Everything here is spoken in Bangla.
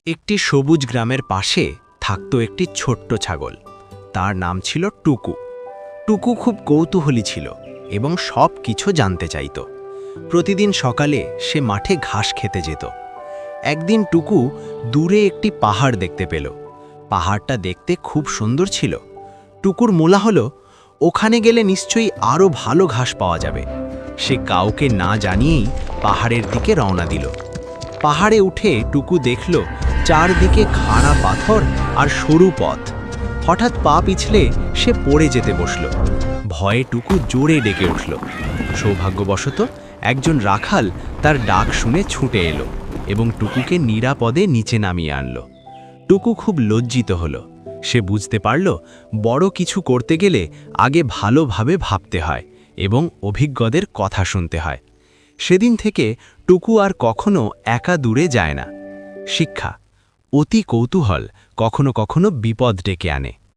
একটি সবুজ গ্রামের পাশে থাকত একটি ছোট্ট ছাগল। তার নাম ছিল টুকু। টুকু খুব কৌতূহলী ছিল এবং সব কিছু জানতে চাইত। প্রতিদিন সকালে সে মাঠে ঘাস খেতে যেত। একদিন টুকু দূরে একটি পাহাড় দেখতে পেল। পাহাড়টা দেখতে খুব সুন্দর ছিল। টুকুর মোলা হলো ওখানে গেলে নিশ্চয়ই আরও ভালো ঘাস পাওয়া যাবে। সে কাউকে না জানিয়েই পাহাড়ের দিকে রওনা দিল। পাহাড়ে উঠে টুকু দেখল চারদিকে খাড়া পাথর আর সরু পথ। হঠাৎ পা পিছলে সে পড়ে যেতে বসল। ভয়ে টুকু জোরে ডেকে উঠল। সৌভাগ্যবশত একজন রাখাল তার ডাক শুনে ছুটে এলো এবং টুকুকে নিরাপদে নিচে নামিয়ে আনল। টুকু খুব লজ্জিত হলো। সে বুঝতে পারল বড় কিছু করতে গেলে আগে ভালোভাবে ভাবতে হয় এবং অভিজ্ঞদের কথা শুনতে হয়। সেদিন থেকে টুকু আর কখনো একা দূরে যায় না। শিক্ষা: অতি কৌতূহল কখনো কখনো বিপদ ডেকে আনে।